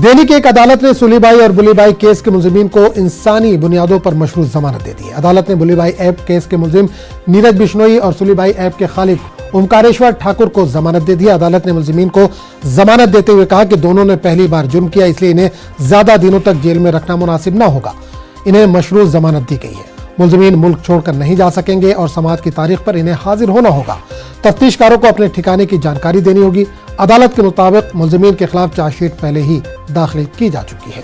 दिल्ली की एक अदालत ने सुलीबाई और बुलीबाई केस के मुलजिमीन को इंसानी बुनियादों पर मशरूत जमानत दे दी है। अदालत ने बुलीबाई ऐप केस के मुलजिम नीरज बिश्नोई और सुलीबाई ऐप के खालिक ओमकारेश्वर ठाकुर को जमानत दे दी। अदालत ने मुलजिमीन को जमानत देते हुए कहा कि दोनों ने पहली बार जुर्म किया, इसलिए इन्हें ज्यादा दिनों तक जेल में रखना मुनासिब न होगा। इन्हें मशरूत जमानत दी गई है। मुलजिमीन मुल्क छोड़कर नहीं जा सकेंगे और समाज की तारीख पर इन्हें हाजिर होना होगा। तफ्तीशकारों को अपने ठिकाने की जानकारी देनी होगी। अदालत के मुताबिक मुलजिमीन के खिलाफ चार्जशीट पहले ही दाखिल की जा चुकी है।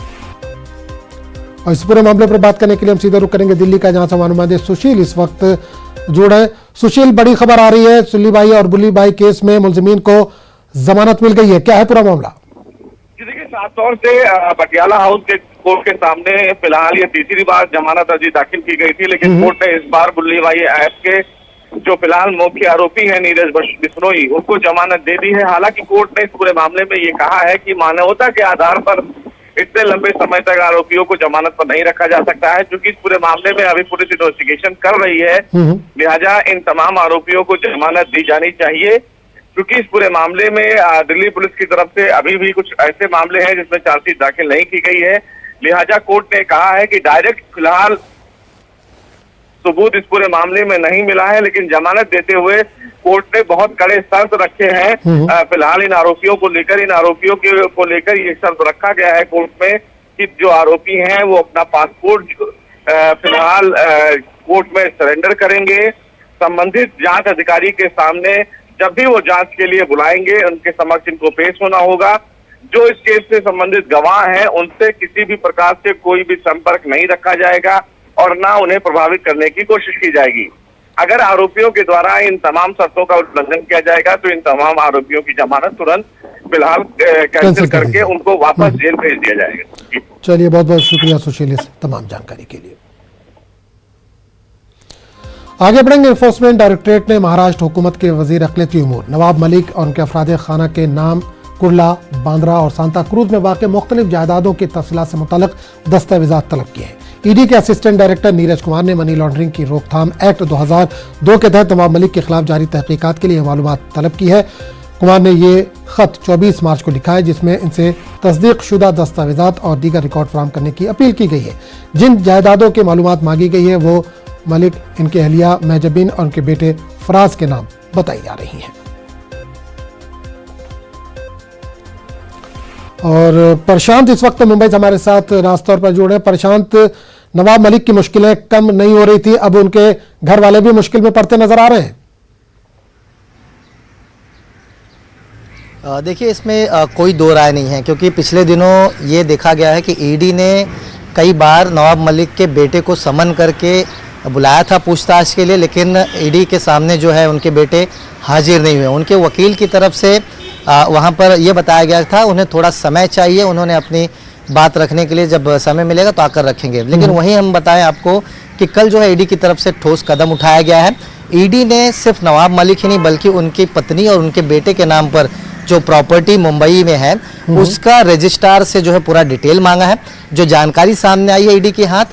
और इस पूरे मामले पर बात करने के लिए हम सीधा रुख करेंगे दिल्ली का, जहां से मालूमात सुशील इस वक्त जुड़े। सुशील, बड़ी खबर आ रही है, सुलीबाई और बुलीबाई केस में मुलजिमीन को जमानत मिल गई है, क्या है पूरा मामला? देखिए, साफ तौर से पटियाला हाउस के कोर्ट के सामने फिलहाल ये तीसरी बार जमानत अर्जी दाखिल की गई थी, लेकिन कोर्ट ने इस बार बुलीबाई ऐप के जो फिलहाल मुख्य आरोपी है नीरज बिश्नोई, उनको जमानत दे दी है। हालांकि कोर्ट ने इस पूरे मामले में ये कहा है कि मानवता के आधार पर इतने लंबे समय तक आरोपियों को जमानत पर नहीं रखा जा सकता है, क्योंकि इस पूरे मामले में अभी पुलिस इन्वेस्टिगेशन कर रही है। लिहाजा इन तमाम आरोपियों को जमानत दी जानी चाहिए, क्योंकि इस पूरे मामले में दिल्ली पुलिस की तरफ से अभी भी कुछ ऐसे मामले हैं जिसमें चार्जशीट दाखिल नहीं की गई है। लिहाजा कोर्ट ने कहा है कि डायरेक्ट फिलहाल सबूत इस पूरे मामले में नहीं मिला है, लेकिन जमानत देते हुए कोर्ट ने बहुत कड़े शर्त रखे हैं। फिलहाल इन आरोपियों को लेकर ये शर्त रखा गया है कोर्ट में कि जो आरोपी हैं वो अपना पासपोर्ट फिलहाल कोर्ट में सरेंडर करेंगे। संबंधित जांच अधिकारी के सामने जब भी वो जांच के लिए बुलाएंगे, उनके समक्ष इनको पेश होना होगा। जो इस केस से संबंधित गवाह हैं, उनसे किसी भी प्रकार से कोई भी संपर्क नहीं रखा जाएगा और ना उन्हें प्रभावित करने की कोशिश की जाएगी। अगर आरोपियों के द्वारा इन तमाम शर्तों का उल्लंघन किया जाएगा तो इन तमाम आरोपियों की जमानत तुरंत फिलहाल कैंसिल करके उनको वापस जेल भेज दिया जाएगा। चलिए, बहुत बहुत शुक्रिया सुशील इस तमाम जानकारी के लिए। आगे बढ़ेंगे। एनफोर्समेंट डायरेक्टरेट ने महाराष्ट्र हुकूमत के वजीर अक़लियती उमूर नवाब मलिक और उनके अफराद खाना के नाम कुर्ला, बांद्रा और सांता क्रूज में वाक़ मुख्तलिफ जायदादों की तफसीलात से मुतल्लिक़ दस्तावेज़ात तलब किए हैं। ईडी के असिस्टेंट डायरेक्टर नीरज कुमार ने मनी लॉन्ड्रिंग की रोकथाम एक्ट 2002 के तहत नवाब मलिक के खिलाफ जारी तहकीकात के लिए मालूमात तलब की है। कुमार ने ये खत 24 मार्च को लिखा है, जिसमें इनसे तस्दीक शुदा दस्तावेजात और दीगर रिकॉर्ड फराहम करने की अपील की गई है। जिन जायदादों की मालूमात मांगी गई है वो मलिक, इनके अहलिया महजबिन और उनके बेटे फराज के नाम बताई जा रही हैं। और प्रशांत इस वक्त मुंबई से हमारे साथ रास्तौर पर जुड़े हैं। प्रशांत, नवाब मलिक की मुश्किलें कम नहीं हो रही थी, अब उनके घर वाले भी मुश्किल में पड़ते नजर आ रहे हैं। देखिए, इसमें कोई दो राय नहीं है, क्योंकि पिछले दिनों ये देखा गया है कि ईडी ने कई बार नवाब मलिक के बेटे को समन करके बुलाया था पूछताछ के लिए, लेकिन ईडी के सामने जो है उनके बेटे हाजिर नहीं हुए। उनके वकील की तरफ से वहाँ पर यह बताया गया था उन्हें थोड़ा समय चाहिए, उन्होंने अपनी बात रखने के लिए जब समय मिलेगा तो आकर रखेंगे। लेकिन वहीं हम बताएं आपको कि कल जो है ईडी की तरफ से ठोस कदम उठाया गया है। ईडी ने सिर्फ नवाब मलिक ही नहीं बल्कि उनकी पत्नी और उनके बेटे के नाम पर जो प्रॉपर्टी मुंबई में है उसका रजिस्ट्रार से जो है पूरा डिटेल मांगा है। जो जानकारी सामने आई है ईडी के हाथ,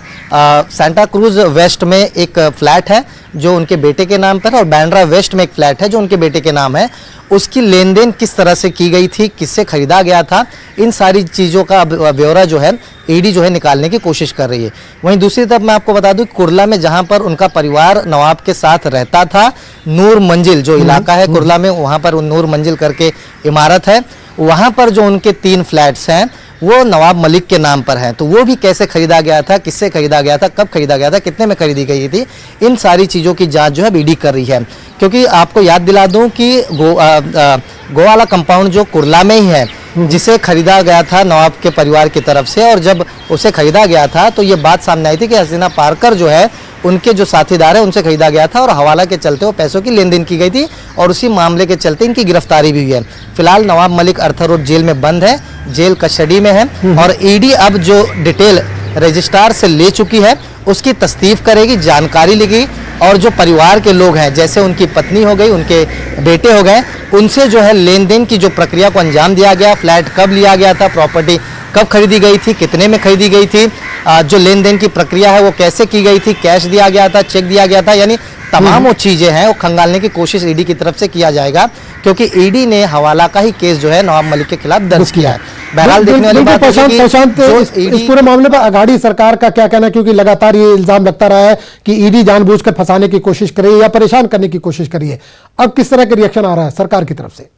सांता क्रूज वेस्ट में एक फ्लैट है जो उनके बेटे के नाम पर है और बांद्रा वेस्ट में एक फ्लैट है जो उनके बेटे के नाम है। उसकी लेन देन किस तरह से की गई थी, किससे खरीदा गया था, इन सारी चीज़ों का ब्यौरा जो है ईडी जो है निकालने की कोशिश कर रही है। वहीं दूसरी तरफ मैं आपको बता दूं, कुर्ला में जहां पर उनका परिवार नवाब के साथ रहता था, नूर मंजिल जो इलाका है कुर्ला में, वहां पर नूर मंजिल करके इमारत है, वहां पर जो उनके 3 फ्लैट्स हैं वो नवाब मलिक के नाम पर हैं। तो वो भी कैसे खरीदा गया था, किससे खरीदा गया था, कब खरीदा गया था, कितने में खरीदी गई थी, इन सारी चीज़ों की जांच जो है ईडी कर रही है। क्योंकि आपको याद दिला दूं कि गो वाला कंपाउंड जो कुर्ला में ही है, जिसे खरीदा गया था नवाब के परिवार की तरफ से, और जब उसे खरीदा गया था तो ये बात सामने आई थी कि हसीना पारकर जो है उनके जो साथीदार है उनसे खरीदा गया था और हवाला के चलते वो पैसों की लेन देन की गई थी और उसी मामले के चलते इनकी गिरफ्तारी भी हुई है। फिलहाल नवाब मलिक अर्थर रोड जेल में बंद है, जेल कस्टडी में है और ईडी अब जो डिटेल रजिस्ट्रार से ले चुकी है उसकी तस्दीक करेगी, जानकारी लेगी और जो परिवार के लोग हैं, जैसे उनकी पत्नी हो गई, उनके बेटे हो गए, उनसे जो है लेन देन की जो प्रक्रिया को अंजाम दिया गया, फ्लैट कब लिया गया था, प्रॉपर्टी कब खरीदी गई थी, कितने में खरीदी गई थी, जो लेन देन की प्रक्रिया है वो कैसे की गई थी, कैश दिया गया था, चेक दिया गया था, यानी तमाम वो चीज़ें हैं वो खंगालने की कोशिश ईडी की तरफ से किया जाएगा, क्योंकि ईडी ने हवाला का ही केस जो है नवाब मलिक के खिलाफ दर्ज किया है। बहरहाल देखने वाली बात प्रशांत होगी कि प्रशांत जो इस ED पूरे मामले पर अघाड़ी सरकार का क्या कहना है, क्योंकि लगातार ये इल्जाम लगता रहा है कि ईडी जानबूझकर फंसाने की कोशिश कर रही है या परेशान करने की कोशिश कर रही है। अब किस तरह का रिएक्शन आ रहा है सरकार की तरफ से?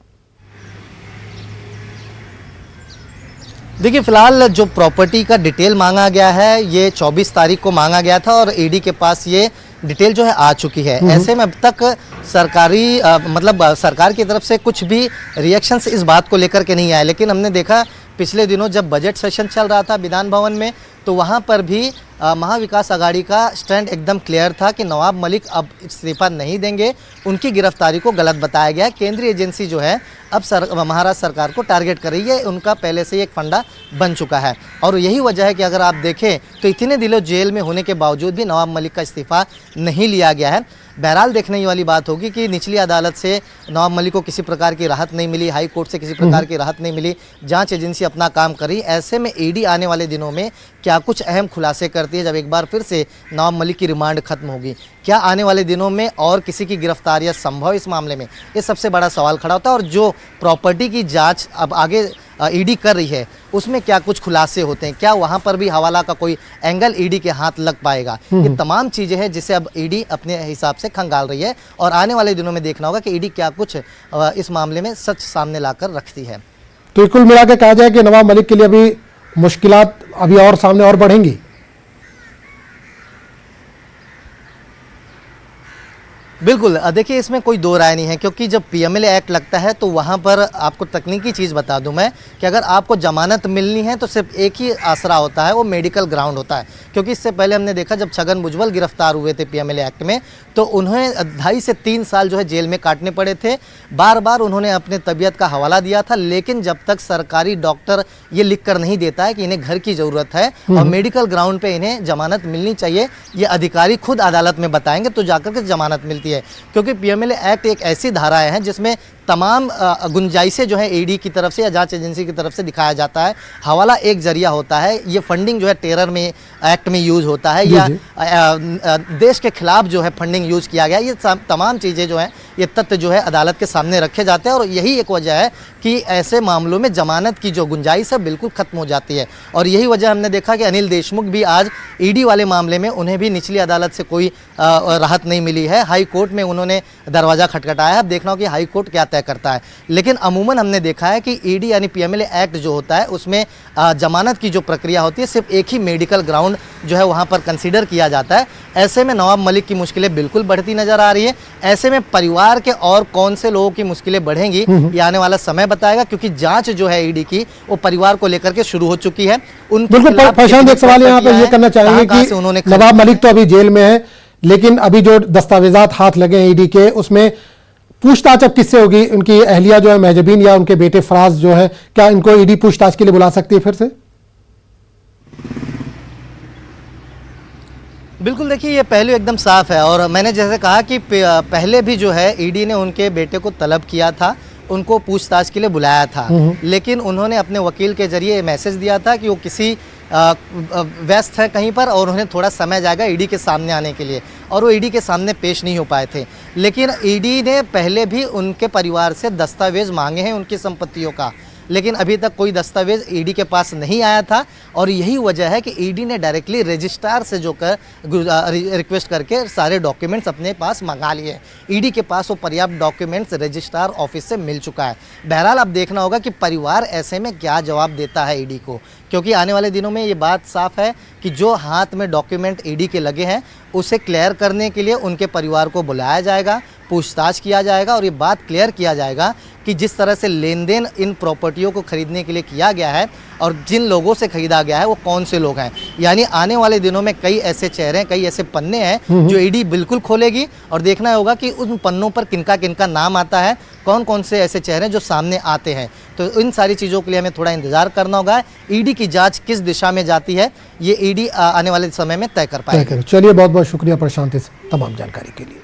देखिए, फिलहाल जो प्रॉपर्टी का डिटेल मांगा गया है ये 24 तारीख को मांगा गया था और ईडी के पास ये डिटेल जो है आ चुकी है। ऐसे में अब तक सरकारी सरकार की तरफ से कुछ भी रिएक्शंस इस बात को लेकर के नहीं आए, लेकिन हमने देखा पिछले दिनों जब बजट सेशन चल रहा था विधान भवन में, तो वहाँ पर भी महाविकास आघाड़ी का स्टैंड एकदम क्लियर था कि नवाब मलिक अब इस्तीफा नहीं देंगे, उनकी गिरफ्तारी को गलत बताया गया। केंद्रीय एजेंसी जो है अब महाराष्ट्र सरकार को टारगेट कर रही है, उनका पहले से ही एक फंडा बन चुका है और यही वजह है कि अगर आप देखें तो इतने दिनों जेल में होने के बावजूद भी नवाब मलिक का इस्तीफा नहीं लिया गया है। बहरहाल देखने वाली बात होगी कि निचली अदालत से नवाब मलिक को किसी प्रकार की राहत नहीं मिली, हाई कोर्ट से किसी प्रकार की राहत नहीं मिली, जांच एजेंसी अपना काम करी। ऐसे में ईडी आने वाले दिनों में क्या कुछ अहम खुलासे करती है जब एक बार फिर से नवाब मलिक की रिमांड खत्म होगी। क्या आने वाले दिनों में और किसी की गिरफ्तारियां संभव इस मामले में, ये सबसे बड़ा सवाल खड़ा होता है। और जो प्रॉपर्टी की जांच अब आगे ईडी कर रही है उसमें क्या कुछ खुलासे होते हैं, क्या वहां पर भी हवाला का कोई एंगल ईडी के हाथ लग पाएगा, ये तमाम चीजें हैं जिसे अब ईडी अपने हिसाब से खंगाल रही है और आने वाले दिनों में देखना होगा कि ईडी क्या कुछ इस मामले में सच सामने लाकर रखती है। तो कुल मिला के कहा जाए कि नवाब मलिक के लिए अभी मुश्किलात अभी और सामने और बढ़ेंगी। बिल्कुल, देखिए इसमें कोई दो राय नहीं है, क्योंकि जब पीएमएलए एक्ट लगता है तो वहाँ पर आपको तकनीकी चीज़ बता दूं मैं कि अगर आपको जमानत मिलनी है तो सिर्फ एक ही आसरा होता है, वो मेडिकल ग्राउंड होता है। क्योंकि इससे पहले हमने देखा जब छगन भुजबल गिरफ्तार हुए थे पीएमएलए एक्ट में, तो उन्हें 2.5 से 3 साल जो है जेल में काटने पड़े थे। बार बार उन्होंने अपने तबीयत का हवाला दिया था, लेकिन जब तक सरकारी डॉक्टर ये लिख कर नहीं देता है कि इन्हें घर की ज़रूरत है और मेडिकल ग्राउंड पर इन्हें जमानत मिलनी चाहिए, ये अधिकारी खुद अदालत में बताएंगे तो जाकर के जमानत मिलती है। क्योंकि पीएमएलए एक्ट एक ऐसी धाराएं हैं जिसमें तमाम गुंजाइशें जो है ईडी की तरफ से या जांच एजेंसी की तरफ से दिखाया जाता है। हवाला एक जरिया होता है, ये फंडिंग जो है टेरर में एक्ट में यूज़ होता है या देश के खिलाफ जो है फंडिंग यूज़ किया गया, ये तमाम चीज़ें जो हैं ये तथ्य जो है अदालत के सामने रखे जाते हैं और यही एक वजह है कि ऐसे मामलों में जमानत की जो गुंजाइश है बिल्कुल ख़त्म हो जाती है। और यही वजह हमने देखा कि अनिल देशमुख भी आज ईडी वाले मामले में उन्हें भी निचली अदालत से कोई राहत नहीं मिली है, हाई कोर्ट में उन्होंने दरवाज़ा खटखटाया है। अब देखना हो कि हाई कोर्ट क्या तय करता है, लेकिन अमूमन हमने देखा है कि ईडी यानी पीएमएलए एक्ट जो होता है उसमें जमानत की जो प्रक्रिया होती है सिर्फ एक ही मेडिकल ग्राउंड जो है वहाँ पर कंसीडर किया जाता है। ऐसे में नवाब मलिक की मुश्किलें बिल्कुल बढ़ती नजर आ रही है। ऐसे में परिवार के और कौन से लोगों की मुश्किलें बढ़ेंगी ये आने वाला समय बताएगा, क्योंकि जांच जो है ईडी की वो परिवार को लेकर के शुरू हो चुकी है। बिल्कुल प्रशांत, एक सवाल यहाँ पे ये करना चाहेंगे कि नवाब मलिक तो अभी जेल में है, लेकिन अभी जो दस्तावेजात हाथ लगे हैं ईडी के, उसमें पूछताछ अब किससे होगी? उनकी अहलिया जो है महजबीन या उनके बेटे फराज जो है, क्या इनको ईडी पूछताछ के लिए बुला सकती है फिर से? बिल्कुल, देखिए ये पहलू एकदम साफ है और मैंने जैसे कहा कि पहले भी जो है ईडी ने उनके बेटे को तलब किया था, उनको पूछताछ के लिए बुलाया था, लेकिन उन्होंने अपने वकील के जरिए मैसेज दिया था कि वो किसी व्यस्त है कहीं पर और उन्हें थोड़ा समय जाएगा ईडी के सामने आने के लिए, और वो ईडी के सामने पेश नहीं हो पाए थे। लेकिन ईडी ने पहले भी उनके परिवार से दस्तावेज मांगे हैं उनकी संपत्तियों का, लेकिन अभी तक कोई दस्तावेज ईडी के पास नहीं आया था और यही वजह है कि ईडी ने डायरेक्टली रजिस्ट्रार से जो रिक्वेस्ट करके सारे डॉक्यूमेंट्स अपने पास मंगा लिए। ईडी के पास वो पर्याप्त डॉक्यूमेंट्स रजिस्ट्रार ऑफिस से मिल चुका है। बहरहाल अब देखना होगा कि परिवार ऐसे में क्या जवाब देता है ईडी को, क्योंकि आने वाले दिनों में ये बात साफ है कि जो हाथ में डॉक्यूमेंट ईडी के लगे हैं उसे क्लियर करने के लिए उनके परिवार को बुलाया जाएगा, पूछताछ किया जाएगा और ये बात क्लियर किया जाएगा कि जिस तरह से लेन देन इन प्रॉपर्टियों को खरीदने के लिए किया गया है और जिन लोगों से खरीदा गया है वो कौन से लोग हैं। यानी आने वाले दिनों में कई ऐसे चेहरे, कई ऐसे पन्ने हैं जो ईडी बिल्कुल खोलेगी और देखना होगा कि उन पन्नों पर किनका किनका नाम आता है, कौन कौन से ऐसे चेहरे जो सामने आते हैं। तो इन सारी चीज़ों के लिए हमें थोड़ा इंतजार करना होगा। ईडी की जांच किस दिशा में जाती है ये ईडी आने वाले समय में तय कर पाएगी। चलिए, बहुत बहुत शुक्रिया प्रशांत इस तमाम जानकारी के लिए।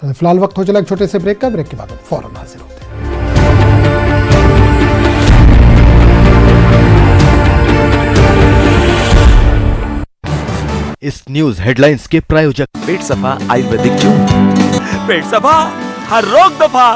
फिलहाल वक्त हो चला एक छोटे से ब्रेक का। ब्रेक के बाद हम फौरन हाजिर होते हैं। इस न्यूज हेडलाइंस के प्रायोजक पेट सफा आयुर्वेदिक जूस। पेट सफा हर रोग दफा।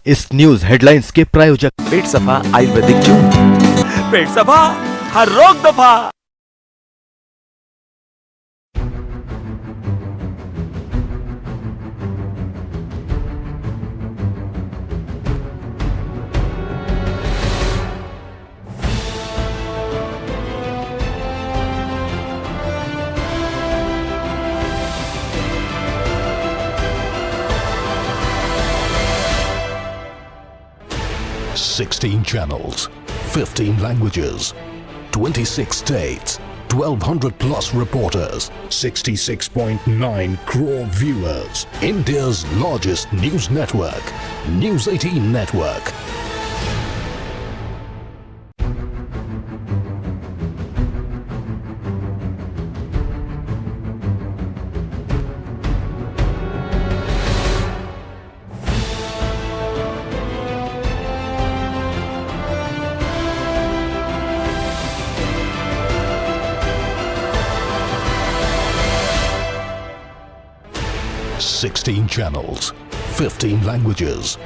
इस न्यूज हेडलाइंस के प्रायोजक पेट सफा आयुर्वेदिक क्यों? पेट सफा हर रोग दफा। Sixteen channels, 15 languages, 26 states, 1,200 plus reporters, 66.9 crore viewers. India's largest news network, News 18 Network. Sixteen channels, 15 languages,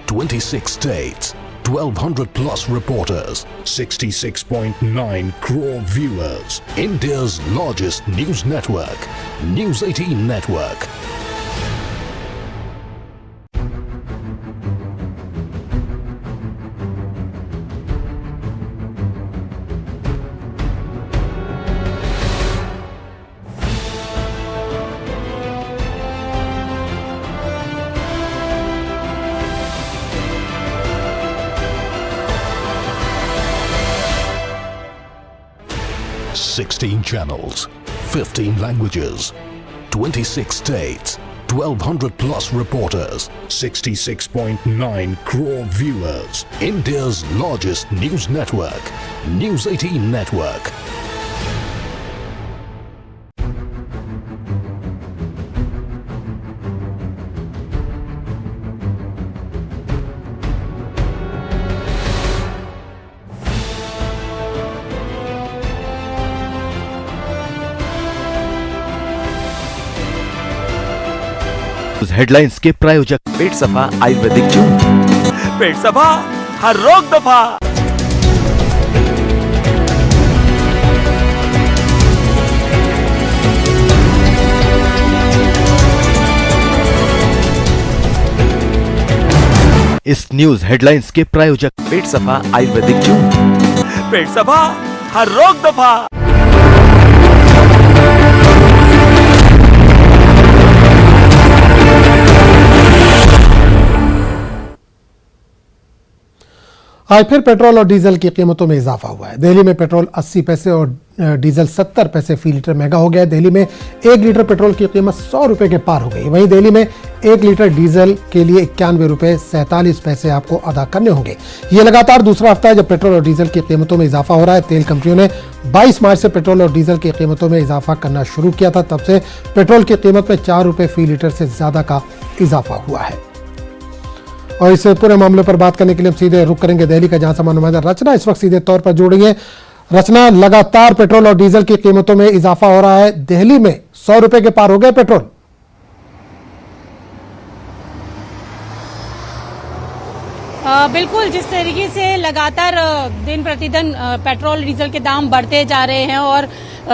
26 states, 1,200 plus reporters, 66.9 crore viewers. India's largest news network, News 18 Network. Sixteen channels, 15 languages, 26 states, 1,200 plus reporters, 66.9 crore viewers. India's largest news network, News 18 Network. Headlines के प्रायोजक पेट सफा आयुर्वेदिक क्यों? पेट सफा हर रोग दफा। इस news headlines के प्रायोजक पेट सफा आयुर्वेदिक क्यों? पेट सफा हर रोग दफा। आज फिर पेट्रोल और डीजल की कीमतों में इजाफा हुआ है। दिल्ली में पेट्रोल 80 पैसे और डीजल 70 पैसे फी लीटर महंगा हो गया है। दिल्ली में 1 लीटर पेट्रोल की कीमत 100 रुपए के पार हो गई। वहीं दिल्ली में 1 लीटर डीजल के लिए 91 रुपए 47 पैसे आपको अदा करने होंगे। ये लगातार दूसरा हफ्ता है जब पेट्रोल और डीजल की कीमतों में इजाफा हो रहा है। तेल कंपनियों ने 22 मार्च से पेट्रोल और डीजल की कीमतों में इजाफा करना शुरू किया था। तब से पेट्रोल की कीमत में 4 रुपए फी लीटर से ज्यादा का इजाफा हुआ है। और इस पूरे मामले पर बात करने के लिए हम सीधे रुक करेंगे दिल्ली का, जहां से नुमाइंदा रचना इस वक्त सीधे तौर पर जुड़ रही है। रचना, लगातार पेट्रोल और डीजल की कीमतों में इजाफा हो रहा है। दिल्ली में 100 रुपए के पार हो गए पेट्रोल। बिल्कुल, जिस तरीके से लगातार दिन प्रतिदिन पेट्रोल डीजल के दाम बढ़ते जा रहे हैं और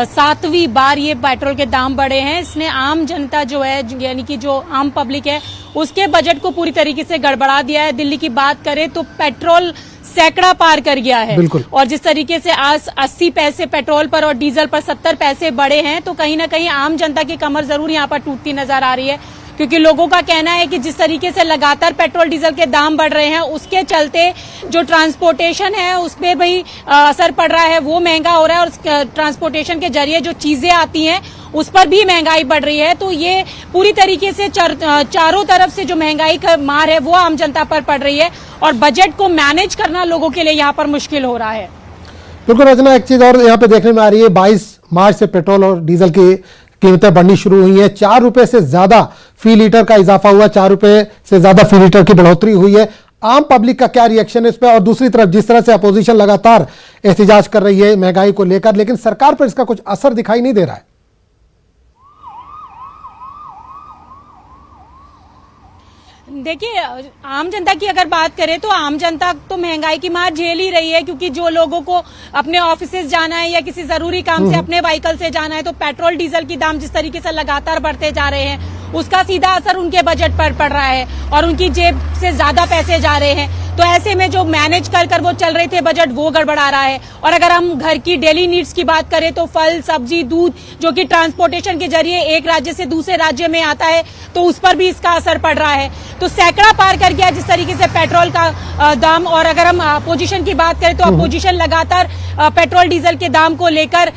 7वीं बार ये पेट्रोल के दाम बढ़े हैं, इसने आम जनता जो है, यानी कि जो आम पब्लिक है, उसके बजट को पूरी तरीके से गड़बड़ा दिया है। दिल्ली की बात करें तो पेट्रोल सैकड़ा पार कर गया है। और जिस तरीके से आज 80 पैसे पेट्रोल पर और डीजल पर 70 पैसे बढ़े हैं, तो कहीं ना कहीं आम जनता की कमर जरूर यहाँ पर टूटती नजर आ रही है। क्योंकि लोगों का कहना है कि जिस तरीके से लगातार पेट्रोल डीजल के दाम बढ़ रहे हैं, उसके चलते जो ट्रांसपोर्टेशन है उस पर भी असर पड़ रहा है, वो महंगा हो रहा है। और ट्रांसपोर्टेशन के जरिए जो चीजें आती हैं उस पर भी महंगाई बढ़ रही है। तो ये पूरी तरीके से चारों तरफ से जो महंगाई का मार है वो आम जनता पर पड़ रही है और बजट को मैनेज करना लोगों के लिए यहाँ पर मुश्किल हो रहा है। बिल्कुल रचना, एक चीज और यहाँ पे देखने में आ रही है, 22 मार्च से पेट्रोल और डीजल की कीमतें बढ़नी शुरू हुई हैं। 4 रुपए से ज्यादा फी लीटर का इजाफा हुआ, 4 रुपए से ज्यादा फी लीटर की बढ़ोतरी हुई है। आम पब्लिक का क्या रिएक्शन है इस पर? और दूसरी तरफ जिस तरह से अपोजिशन लगातार एहतिजाज कर रही है महंगाई को लेकर, लेकिन सरकार पर इसका कुछ असर दिखाई नहीं दे रहा है। देखिए, आम जनता की अगर बात करें तो आम जनता तो महंगाई की मार झेल ही रही है, क्योंकि जो लोगों को अपने ऑफिस जाना है या किसी जरूरी काम से अपने व्हीकल से जाना है, तो पेट्रोल डीजल की दाम जिस तरीके से लगातार बढ़ते जा रहे हैं, उसका सीधा असर उनके बजट पर पड़ रहा है और उनकी जेब से ज्यादा पैसे जा रहे हैं। तो ऐसे में जो मैनेज कर वो चल रहे थे बजट, वो गड़बड़ा रहा है। और अगर हम घर की डेली नीड्स की बात करें तो फल, सब्जी, दूध, जो कि ट्रांसपोर्टेशन के जरिए एक राज्य से दूसरे राज्य में आता है, तो उस पर भी इसका असर पड़ रहा है। तो सैकड़ा पार कर गया जिस तरीके से पेट्रोल का दाम। और अगर हम अपोजिशन की बात करें तो अपोजिशन लगातार पेट्रोल डीजल के दाम को लेकर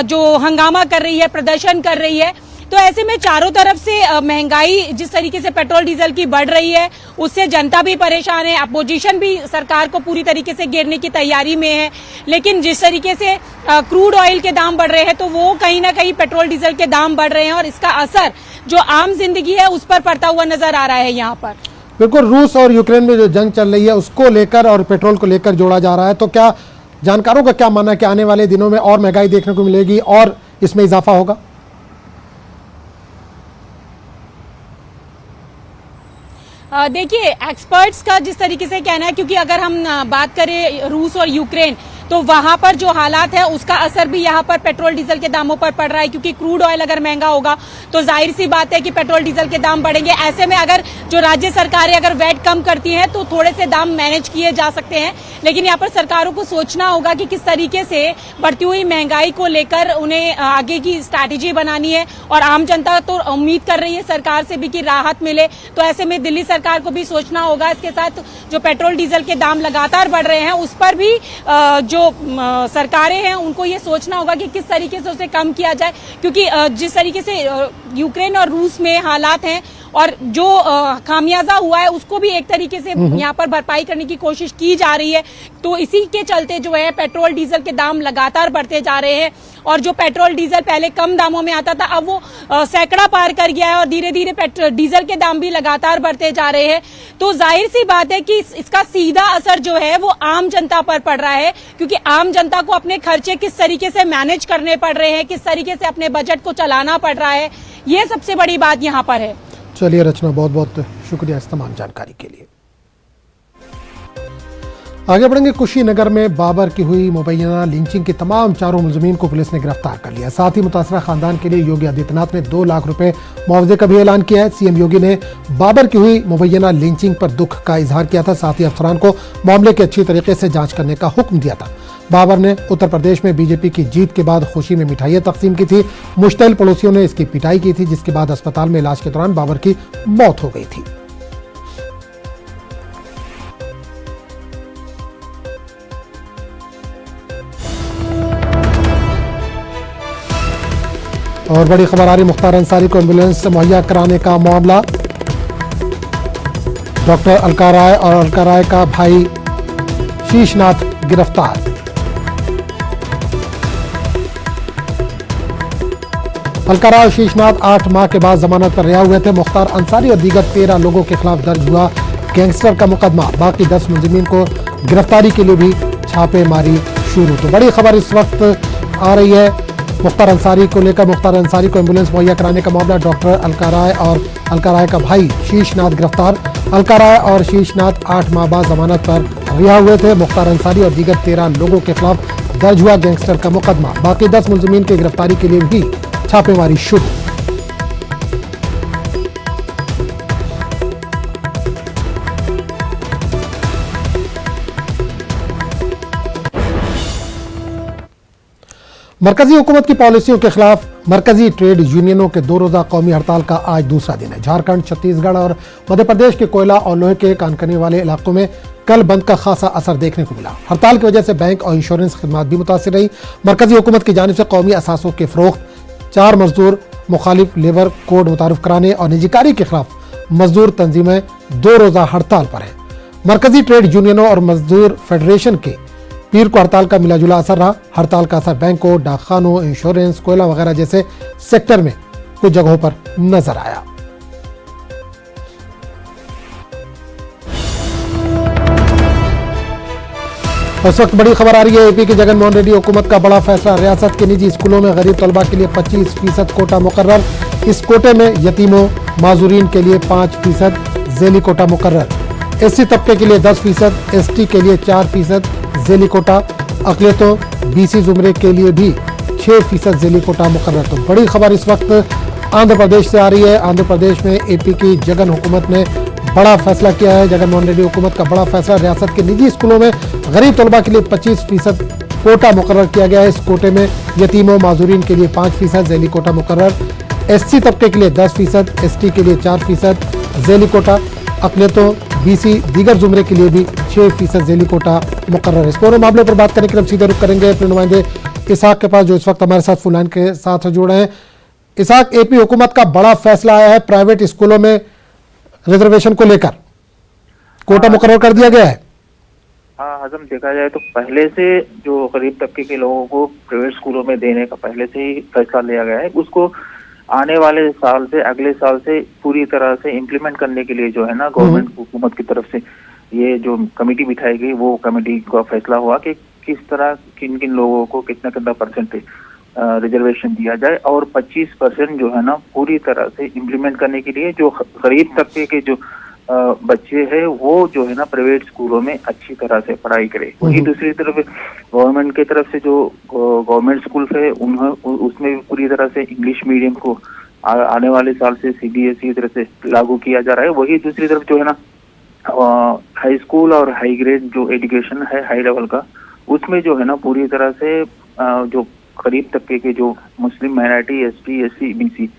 जो हंगामा कर रही है, प्रदर्शन कर रही है। तो ऐसे में चारों तरफ से महंगाई जिस तरीके से पेट्रोल डीजल की बढ़ रही है, उससे जनता भी परेशान है, अपोजिशन भी सरकार को पूरी तरीके से घेरने की तैयारी में है। लेकिन जिस तरीके से क्रूड ऑयल के दाम बढ़ रहे हैं, तो वो कहीं ना कहीं पेट्रोल डीजल के दाम बढ़ रहे हैं और इसका असर जो आम जिंदगी है उस पर पड़ता हुआ नजर आ रहा है यहाँ पर। बिल्कुल, रूस और यूक्रेन में जो जंग चल रही है उसको लेकर और पेट्रोल को लेकर जोड़ा जा रहा है, तो क्या जानकारों का क्या मानना है कि आने वाले दिनों में और महंगाई देखने को मिलेगी और इसमें इजाफा होगा? देखिए, एक्सपर्ट्स का जिस तरीके से कहना है, क्योंकि अगर हम बात करें रूस और यूक्रेन, तो वहां पर जो हालात है उसका असर भी यहाँ पर पेट्रोल डीजल के दामों पर पड़ रहा है, क्योंकि क्रूड ऑयल अगर महंगा होगा तो जाहिर सी बात है कि पेट्रोल डीजल के दाम बढ़ेंगे। ऐसे में अगर जो राज्य सरकारें अगर वैट कम करती हैं तो थोड़े से दाम मैनेज किए जा सकते हैं, लेकिन यहाँ पर सरकारों को सोचना होगा कि किस तरीके से बढ़ती हुई महंगाई को लेकर उन्हें आगे की स्ट्रैटेजी बनानी है। और आम जनता तो उम्मीद कर रही है सरकार से भी कि राहत मिले, तो ऐसे में दिल्ली सरकार को भी सोचना होगा। इसके साथ जो पेट्रोल डीजल के दाम लगातार बढ़ रहे हैं उस पर भी जो सरकारें हैं उनको ये सोचना होगा कि किस तरीके से उसे कम किया जाए, क्योंकि जिस तरीके से यूक्रेन और रूस में हालात हैं और जो खामियाजा हुआ है उसको भी एक तरीके से यहाँ पर भरपाई करने की कोशिश की जा रही है। तो इसी के चलते जो है पेट्रोल डीजल के दाम लगातार बढ़ते जा रहे हैं और जो पेट्रोल डीजल पहले कम दामों में आता था अब वो सैकड़ा पार कर गया है और धीरे धीरे डीजल के दाम भी लगातार बढ़ते जा रहे हैं। तो जाहिर सी बात है कि इसका सीधा असर जो है वो आम जनता पर पड़ रहा है, क्योंकि आम जनता को अपने खर्चे किस तरीके से मैनेज करने पड़ रहे हैं, किस तरीके से अपने बजट को चलाना पड़ रहा है, ये सबसे बड़ी बात यहाँ पर है। चलिए रचना, बहुत बहुत शुक्रिया इस तमाम जानकारी के लिए। आगे बढ़ेंगे। कुशीनगर में बाबर की हुई मुबैना लिंचिंग के तमाम चारों मुलजमीन को पुलिस ने गिरफ्तार कर लिया। साथ ही मुतासरा खानदान के लिए योगी आदित्यनाथ ने 2 लाख रुपए मुआवजे का भी ऐलान किया है। सीएम योगी ने बाबर की हुई मुबैना लिंचिंग पर दुख का इजहार किया था, साथ ही अफसरान को मामले की अच्छी तरीके से जांच करने का हुक्म दिया था। बाबर ने उत्तर प्रदेश में बीजेपी की जीत के बाद खुशी में मिठाइयां तकसीम की थी। मुश्तइल पड़ोसियों ने इसकी पिटाई की थी, जिसके बाद अस्पताल में इलाज के दौरान बाबर की मौत हो गई थी। और बड़ी खबर आ रही, मुख्तार अंसारी को एम्बुलेंस मुहैया कराने का मामला। डॉक्टर अलका राय और अलका राय का भाई शीशनाथ गिरफ्तार। अलका राय और शीशनाथ 8 माह के बाद जमानत पर रिहा हुए थे। मुख्तार अंसारी और दीगर 13 लोगों के खिलाफ दर्ज हुआ गैंगस्टर का मुकदमा। बाकी 10 मुलजिमीन को गिरफ्तारी के लिए भी छापेमारी शुरू। तो बड़ी खबर इस वक्त आ रही है मुख्तार अंसारी को लेकर। मुख्तार अंसारी को एम्बुलेंस मुहैया कराने का मामला। डॉक्टर अलका राय और अलका राय का भाई शीशनाथ गिरफ्तार। अलका राय और शीशनाथ 8 माह बाद जमानत पर रिहा हुए थे। मुख्तार अंसारी और दीगर 13 लोगों के खिलाफ दर्ज हुआ गैंगस्टर का मुकदमा। बाकी 10 मुलजिमीन की गिरफ्तारी के लिए भी छापेमारी शुरू। मरकजी हुकूमत की पॉलिसियों के खिलाफ मरकजी ट्रेड यूनियनों के 2 रोजा कौमी हड़ताल का आज दूसरा दिन है। झारखंड, छत्तीसगढ़ और मध्य प्रदेश के कोयला और लोहे के कानकनी वाले इलाकों में कल बंद का खासा असर देखने को मिला। हड़ताल की वजह से बैंक और इंश्योरेंस खिदमात भी मुतासिर रही। मरकजी हुकूमत की जानिब से कौमी असासों के फरोख्त, 4 मजदूर मुखालिफ लेबर कोड मुतारिफ कराने और निजीकारी के खिलाफ मजदूर तंजीमें 2 रोजा हड़ताल पर है। मरकजी ट्रेड यूनियनों और मजदूर फेडरेशन के पीर को हड़ताल का मिलाजुला असर रहा। हड़ताल का असर बैंकों, डाकखानों, इंश्योरेंस, कोयला वगैरह जैसे सेक्टर में कुछ जगहों पर नजर आया। इस वक्त बड़ी खबर आ रही है, एपी की जगन मोहन रेड्डी हुकूमत का बड़ा फैसला। रियासत के निजी स्कूलों में गरीब तलबा के लिए 25% कोटा मुकर्रर। इस कोटे में यतीमों माजूरीन के लिए 5% ज़ैली कोटा मुकर्रर। एससी तबके के लिए 10%, एसटी के लिए 4% ज़ैली कोटा, अक़लियतों बीसी जुमरे के लिए भी 6% ज़ैली कोटा मुकर्रर। तो बड़ी खबर इस वक्त आंध्र प्रदेश से आ रही है। आंध्र प्रदेश में एपी की जगन हुकूमत ने बड़ा फैसला किया है। जगन मोहन रेड्डी हुकूमत का बड़ा फैसला, रियासत के निजी स्कूलों में गरीब तलबा के लिए 25% कोटा मुकर्रर किया गया है। इस कोटे में यतीमों माजूरीन के लिए 5% ज़ैली कोटा मुकर्रर, एससी तबके के लिए 10%, एसटी के लिए 4% ज़ैली कोटा, अक़लियतों बीसी दीगर जुमरे के लिए भी 6% ज़ैली कोटा मुकर्रर। इस पूरे मामले पर बात करने के लिए हम सीधे रुख करेंगे अपने नुमाइंदे इसहाक के पास, जो इस वक्त हमारे साथ फोन लाइन के साथ जुड़े हैं। इसहाक, एपी हुकूमत का बड़ा फैसला आया है प्राइवेट स्कूलों में रिजर्वेशन को लेकर, कोटा मुकर्रर कर दिया गया है। हाँ हजम, देखा जाए तो पहले से जो गरीब तबके के लोगों को प्राइवेट स्कूलों में देने का पहले से ही फैसला लिया गया है। उसको आने वाले साल से, अगले साल से पूरी तरह से इम्प्लीमेंट करने के लिए जो है ना गवर्नमेंट हुकूमत की तरफ से ये जो कमेटी बिठाई गई, वो कमेटी का फैसला हुआ कि किस तरह किन किन लोगों को कितना कितना परसेंटेज रिजर्वेशन दिया जाए, और 25% जो है ना पूरी तरह से इम्प्लीमेंट करने के लिए जो गरीब तबके के जो बच्चे हैं वो जो है ना प्राइवेट स्कूलों में अच्छी तरह से पढ़ाई करे। वही दूसरी तरफ गवर्नमेंट की तरफ से जो गवर्नमेंट स्कूल है उसमें भी पूरी तरह से इंग्लिश मीडियम को आने वाले साल से सीबीएसई तरह से लागू किया जा रहा है। वही दूसरी तरफ जो है ना हाई स्कूल और हाई ग्रेड जो एजुकेशन है हाई लेवल का, उसमें जो है ना पूरी तरह से जो गरीब तबके के जो मुस्लिम माइनॉरिटी, एसटी, एससी, बीसी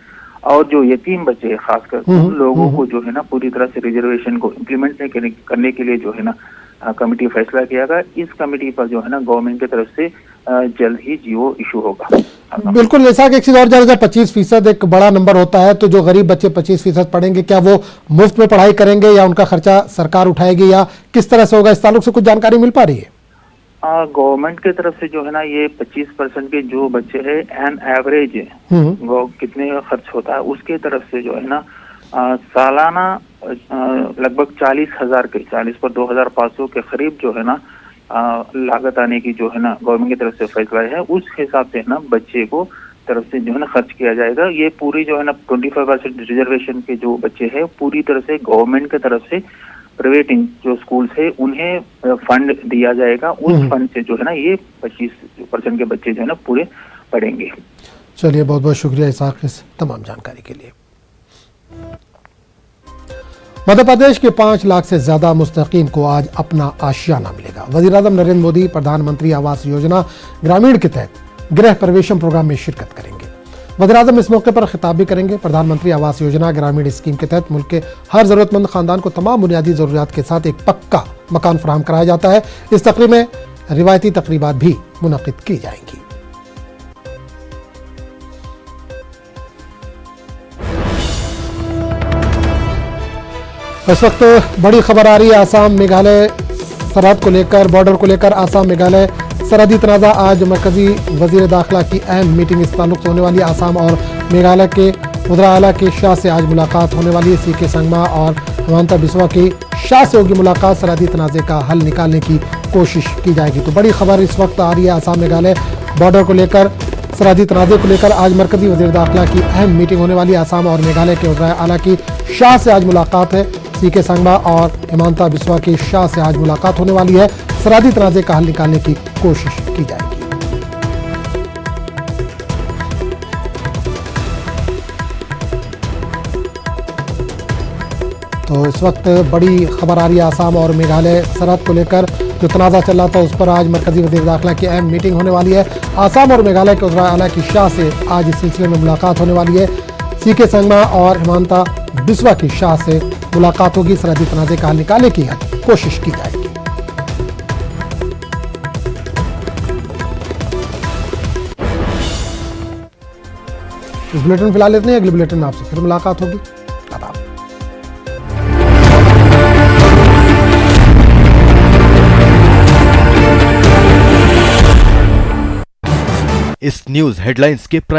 और जो यतीम बच्चे हैं खासकर उन लोगों को जो है ना पूरी तरह से रिजर्वेशन को इम्प्लीमेंट करने के लिए जो है ना कमेटी फैसला किया गया। इस कमेटी पर जो है ना गवर्नमेंट की तरफ से जल्द ही जीओ इशू होगा। बिल्कुल, जैसा कि एक चीज और जान लीजिए, 25% एक बड़ा नंबर होता है, तो जो गरीब बच्चे 25% पढ़ेंगे, क्या वो मुफ्त में पढ़ाई करेंगे या उनका खर्चा सरकार उठाएगी या किस तरह से होगा? इस ताल्लुक से कुछ जानकारी मिल पा रही है? गवर्नमेंट की तरफ से जो है ना ये 25% के जो बच्चे हैं एन एवरेज वो कितने खर्च होता है उसके तरफ से जो है ना सालाना लगभग 40,000 के 40 पर 2,500 के करीब जो है ना लागत आने की जो है ना गवर्नमेंट की तरफ से फैसला है। उस हिसाब से ना बच्चे को तरफ से जो है ना खर्च किया जाएगा। ये पूरी जो है ना 25% रिजर्वेशन के जो बच्चे हैं पूरी तरह से गवर्नमेंट की तरफ से प्राइवेट जो स्कूल्स है उन्हें फंड दिया जाएगा। उस फंड से जो है ना ये 25% के बच्चे जो है ना पूरे पढ़ेंगे। चलिए, बहुत बहुत शुक्रिया इसहाक इस तमाम जानकारी के लिए। मध्य प्रदेश के 5 लाख से ज्यादा मुस्तकीन को आज अपना आशियाना मिलेगा। वज़ीर-ए-आज़म नरेंद्र मोदी प्रधानमंत्री आवास योजना ग्रामीण के तहत गृह प्रवेशम प्रोग्राम में शिरकत करेंगे। वज़ीर-ए-आज़म इस मौके पर खिताब भी करेंगे। प्रधानमंत्री आवास योजना ग्रामीण स्कीम के तहत मुल्क के हर जरूरतमंद खानदान को तमाम बुनियादी जरूरियात के साथ एक पक्का मकान फराहम कराया जाता है। इस तकरीब में रिवायती तकरीबात भी मुनक़िद की जाएंगी। इस वक्त बड़ी खबर आ रही है आसाम मेघालय सरहद को लेकर, बॉर्डर को लेकर। आसाम मेघालय सरहदी तनाज़ा, आज मरकजी वजीर दाखिला की अहम मीटिंग इस ताल्लुक से होने वाली है। आसाम और मेघालय के वज़ीर आला के शाह से आज मुलाकात होने वाली है। सीके संगमा और हिमंता बिस्वा की शाह से होगी मुलाकात। सरहदी तनाज़े का हल निकालने की कोशिश की जाएगी। तो बड़ी खबर इस वक्त आ रही है आसाम मेघालय बॉर्डर को लेकर, सरहदी तनाज़े को लेकर। आज मरकजी वज़ीर दाखिला की अहम मीटिंग होने वाली है। आसाम और मेघालय के वज़ीर आला की शाह से आज मुलाकात है। सीके संगमा और हिमंता बिस्वा की शाह से आज मुलाकात होने वाली है। सरहदी तनाज़े का हल निकालने की कोशिश की जाएगी। तो इस वक्त बड़ी खबर आ रही है आसाम और मेघालय सरहद को लेकर, जो तनाज़ा चल रहा था उस पर आज मरकजी वज़ीर दाखिला की अहम मीटिंग होने वाली है। आसाम और मेघालय के वज़ीर आला की शाह से आज इस सिलसिले में मुलाकात होने वाली है। सीके संगमा और हिमंता बिस्वा की शाह से मुलाकात होगी। सरहदी तनाज़े का हल निकालने की कोशिश की जाएगी। इस बुलेटिन फिलहाल इतने, अगले बुलेटिन में आपसे फिर मुलाकात होगी। इस न्यूज हेडलाइंस के